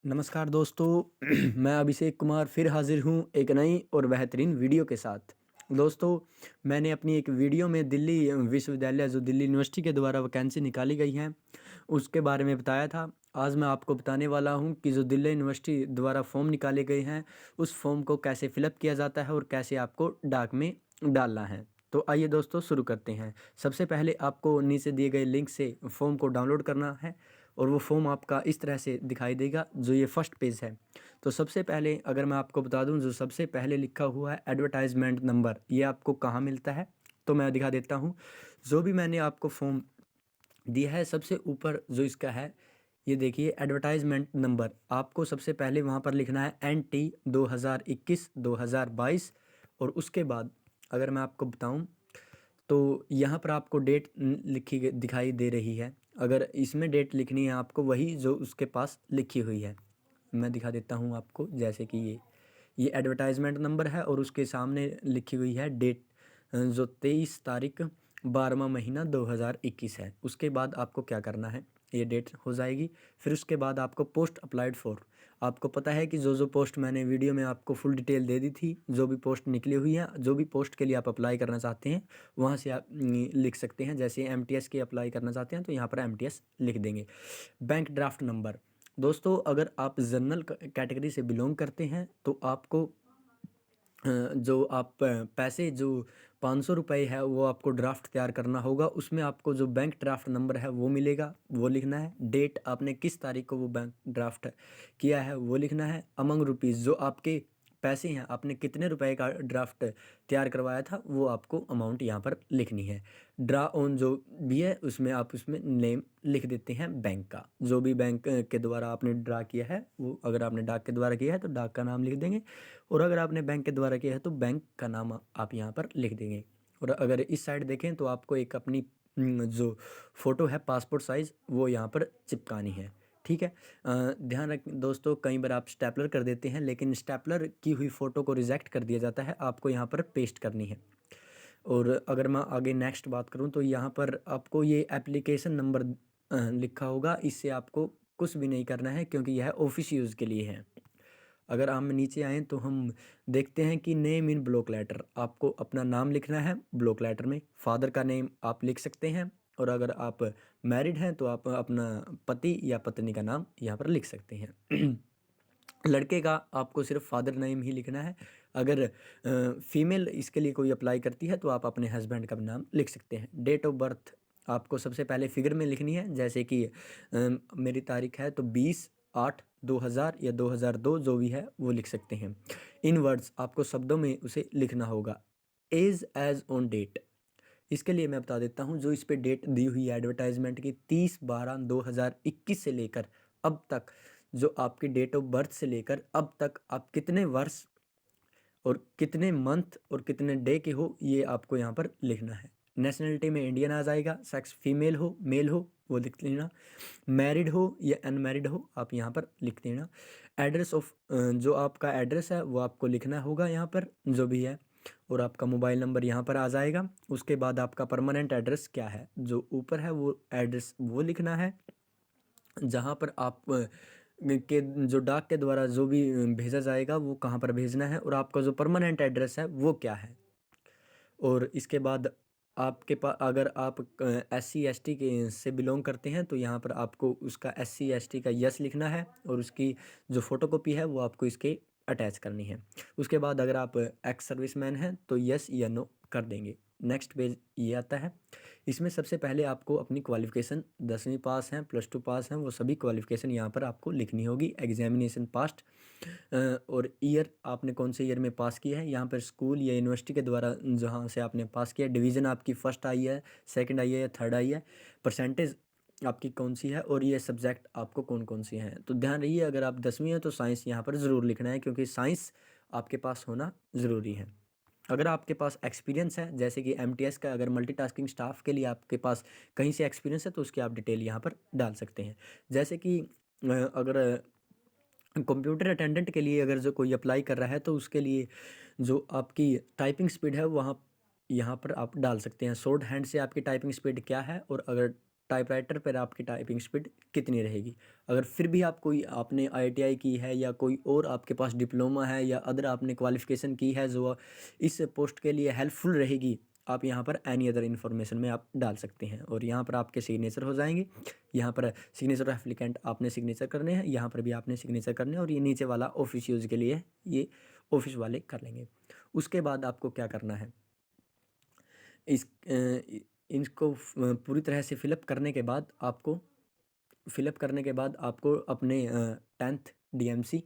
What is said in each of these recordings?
नमस्कार दोस्तों मैं अभिषेक कुमार फिर हाजिर हूँ एक नई और बेहतरीन वीडियो के साथ। दोस्तों, मैंने अपनी एक वीडियो में दिल्ली विश्वविद्यालय जो दिल्ली यूनिवर्सिटी के द्वारा वैकेंसी निकाली गई हैं उसके बारे में बताया था। आज मैं आपको बताने वाला हूँ कि जो दिल्ली यूनिवर्सिटी द्वारा फॉर्म निकाले गए हैं उस फॉर्म को कैसे फिलअप किया जाता है और कैसे आपको डाक में डालना है। तो आइए दोस्तों शुरू करते हैं। सबसे पहले आपको नीचे दिए गए लिंक से फॉर्म को डाउनलोड करना है और वो फॉर्म आपका इस तरह से दिखाई देगा जो ये फर्स्ट पेज है। तो सबसे पहले अगर मैं आपको बता दूं, जो सबसे पहले लिखा हुआ है एडवर्टाइजमेंट नंबर, ये आपको कहाँ मिलता है तो मैं दिखा देता हूँ। जो भी मैंने आपको फॉर्म दिया है सबसे ऊपर जो इसका है, ये देखिए एडवर्टाइजमेंट नंबर, आपको सबसे पहले वहाँ पर लिखना है NT 2021-2022। और उसके बाद अगर मैं आपको बताऊं तो यहाँ पर आपको डेट दिखाई दे रही है। अगर इसमें डेट लिखनी है आपको वही जो उसके पास लिखी हुई है, मैं दिखा देता हूँ आपको। जैसे कि ये एडवर्टाइजमेंट नंबर है और उसके सामने लिखी हुई है डेट, जो 23 तारीख 12वां महीना 2021 है। उसके बाद आपको क्या करना है, ये डेट हो जाएगी। फिर उसके बाद आपको पोस्ट अप्लाइड फॉर, आपको पता है कि जो पोस्ट मैंने वीडियो में आपको फुल डिटेल दे दी थी, जो भी पोस्ट निकली हुई है, जो भी पोस्ट के लिए आप अप्लाई करना चाहते हैं वहाँ से आप लिख सकते हैं। जैसे MTS के अप्लाई करना चाहते हैं तो यहाँ पर MTS लिख देंगे। बैंक ड्राफ्ट नंबर, दोस्तों अगर आप जनरल कैटेगरी से बिलोंग करते हैं तो आपको जो आप पैसे जो 500 रुपये है वो आपको ड्राफ्ट तैयार करना होगा। उसमें आपको जो बैंक ड्राफ्ट नंबर है वो मिलेगा, वो लिखना है। डेट आपने किस तारीख को वो बैंक ड्राफ्ट किया है वो लिखना है। अमंग रुपीज़, जो आपके पैसे हैं, आपने कितने रुपए का ड्राफ्ट तैयार करवाया था वो आपको अमाउंट यहाँ पर लिखनी है। ड्रा ऑन जो भी है उसमें आप उसमें नेम लिख देते हैं बैंक का, जो भी बैंक के द्वारा आपने ड्रा किया है वो। अगर आपने डाक के द्वारा किया है तो डाक का नाम लिख देंगे, और अगर आपने बैंक के द्वारा किया है तो बैंक का नाम आप यहाँ पर लिख देंगे। और अगर इस साइड देखें तो आपको एक अपनी जो फ़ोटो है पासपोर्ट साइज़ वो यहाँ पर चिपकानी है। ठीक है। ध्यान रख दोस्तों, कई बार आप स्टेपलर कर देते हैं लेकिन स्टेपलर की हुई फ़ोटो को रिजेक्ट कर दिया जाता है, आपको यहाँ पर पेस्ट करनी है। और अगर मैं आगे नेक्स्ट बात करूँ तो यहाँ पर आपको ये एप्लीकेशन नंबर लिखा होगा, इससे आपको कुछ भी नहीं करना है क्योंकि यह ऑफिस यूज़ के लिए है। अगर हम नीचे आएँ तो हम देखते हैं कि नेम इन ब्लॉक लेटर, आपको अपना नाम लिखना है ब्लॉक लेटर में। फादर का नेम आप लिख सकते हैं, और अगर आप मैरिड हैं तो आप अपना पति या पत्नी का नाम यहाँ पर लिख सकते हैं। लड़के का आपको सिर्फ फादर नेम ही लिखना है। अगर फीमेल इसके लिए कोई अप्लाई करती है तो आप अपने हस्बैंड का नाम लिख सकते हैं। डेट ऑफ बर्थ आपको सबसे पहले फिगर में लिखनी है। जैसे कि मेरी तारीख है तो 20/8/2000 या 2002 जो भी है वो लिख सकते हैं। इन वर्ड्स आपको शब्दों में उसे लिखना होगा। एज ऑन डेट, इसके लिए मैं बता देता हूँ, जो इस पे डेट दी हुई है एडवर्टाइजमेंट की 30/12/2021 से लेकर अब तक, जो आपकी डेट ऑफ बर्थ से लेकर अब तक आप कितने वर्ष और कितने मंथ और कितने डे के हो ये आपको यहाँ पर लिखना है। नेशनलिटी में इंडियन आ जाएगा। सेक्स फीमेल हो मेल हो वो लिख लेना। मैरिड हो या अनमैरिड हो आप यहाँ पर लिख देना। एड्रेस ऑफ, जो आपका एड्रेस है वो आपको लिखना होगा यहाँ पर जो भी है, और आपका मोबाइल नंबर यहाँ पर आ जाएगा। उसके बाद आपका परमानेंट एड्रेस क्या है जो ऊपर है वो एड्रेस वो लिखना है। जहाँ पर आप के जो डाक के द्वारा जो भी भेजा जाएगा वो कहाँ पर भेजना है, और आपका जो परमानेंट एड्रेस है वो क्या है। और इसके बाद आपके पास अगर आप SC ST के से बिलोंग करते हैं तो यहाँ पर आपको उसका SC ST का यस लिखना है, और उसकी जो फ़ोटोकॉपी है वो आपको इसके अटैच करनी है। उसके बाद अगर आप एक्स सर्विसमैन हैं तो यस या नो कर देंगे। नेक्स्ट पेज ये आता है। इसमें सबसे पहले आपको अपनी क्वालिफ़िकेशन 10वीं पास हैं, +2 पास हैं, वो सभी क्वालिफ़िकेशन यहाँ पर आपको लिखनी होगी। एग्जामिनेशन पास्ट, और ईयर आपने कौन से ईयर में पास किया है, यहाँ पर स्कूल या यूनिवर्सिटी के द्वारा जहाँ से आपने पास किया है। डिवीज़न आपकी फर्स्ट आई है, सेकंड आई है या थर्ड आई है। परसेंटेज आपकी कौन सी है, और ये सब्जेक्ट आपको कौन कौन से हैं। तो ध्यान रहिए, अगर आप 10वीं हैं तो साइंस यहाँ पर ज़रूर लिखना है क्योंकि साइंस आपके पास होना ज़रूरी है। अगर आपके पास एक्सपीरियंस है, जैसे कि MTS का अगर मल्टीटास्किंग स्टाफ के लिए आपके पास कहीं से एक्सपीरियंस है तो उसकी आप डिटेल यहाँ पर डाल सकते हैं। जैसे कि अगर कंप्यूटर अटेंडेंट के लिए अगर जो कोई अप्लाई कर रहा है तो उसके लिए जो आपकी टाइपिंग स्पीड है वहाँ यहाँ पर आप डाल सकते हैं। शॉर्ट हैंड से आपकी टाइपिंग स्पीड क्या है, और अगर टाइपराइटर पर आपकी टाइपिंग स्पीड कितनी रहेगी। अगर फिर भी आपने IITI की है या कोई और आपके पास डिप्लोमा है या अदर आपने क्वालिफ़िकेशन की है जो इस पोस्ट के लिए हेल्पफुल रहेगी, आप यहाँ पर एनी अदर इन्फॉर्मेशन में आप डाल सकते हैं और यहाँ पर आपके सिग्नेचर हो जाएंगे। यहाँ पर सिग्नेचर ऑफ एप्लीकेंट आपने सिग्नेचर करने हैं, यहाँ पर भी आपने सिग्नेचर करने हैं और ये नीचे वाला ऑफिस यूज़ के लिए ये ऑफिस वाले कर लेंगे। उसके बाद आपको क्या करना है, इनको पूरी तरह से फिलअप करने के बाद आपको अपने 10th DMC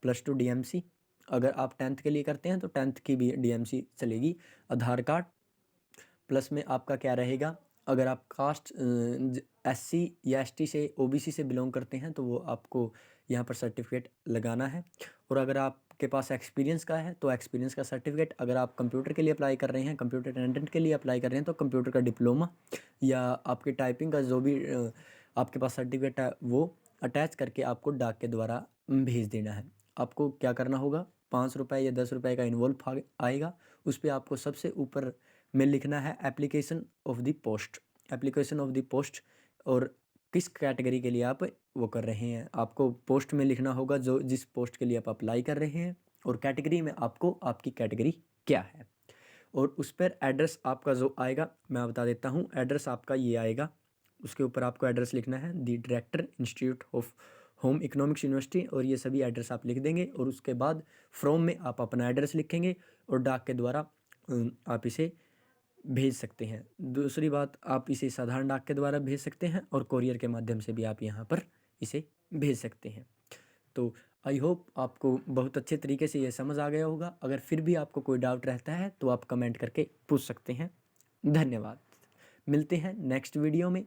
+2 DMC, अगर आप 10th के लिए करते हैं तो 10th की भी DMC चलेगी, आधार कार्ड प्लस में आपका क्या रहेगा, अगर आप कास्ट SC या ST से OBC से बिलोंग करते हैं तो वो आपको यहाँ पर सर्टिफिकेट लगाना है। और अगर आपके पास एक्सपीरियंस का है तो एक्सपीरियंस का सर्टिफिकेट, अगर आप कंप्यूटर के लिए अप्लाई कर रहे हैं, कंप्यूटर अटेंडेंट के लिए अप्लाई कर रहे हैं तो कंप्यूटर का डिप्लोमा या आपकी टाइपिंग का जो भी आपके पास सर्टिफिकेट है वो अटैच करके आपको डाक के द्वारा भेज देना है। आपको क्या करना होगा, 5 रुपये या 10 रुपये का इन्वॉल्व आएगा, उस पर आपको सबसे ऊपर में लिखना है एप्लीकेशन ऑफ द पोस्ट और किस कैटेगरी के लिए आप वो कर रहे हैं। आपको पोस्ट में लिखना होगा जो जिस पोस्ट के लिए आप अप्लाई कर रहे हैं और कैटेगरी में आपको आपकी कैटेगरी क्या है। और उस पर एड्रेस आपका जो आएगा मैं बता देता हूँ, एड्रेस आपका ये आएगा, उसके ऊपर आपको एड्रेस लिखना है the director institute of home economics university और ये सभी एड्रेस आप लिख देंगे। और उसके बाद फ्रॉम में आप अपना एड्रेस लिखेंगे और डाक के द्वारा आप इसे भेज सकते हैं। दूसरी बात, आप इसे साधारण डाक के द्वारा भेज सकते हैं और कोरियर के माध्यम से भी आप यहाँ पर इसे भेज सकते हैं। तो आई होप आपको बहुत अच्छे तरीके से ये समझ आ गया होगा। अगर फिर भी आपको कोई डाउट रहता है तो आप कमेंट करके पूछ सकते हैं। धन्यवाद। मिलते हैं नेक्स्ट वीडियो में।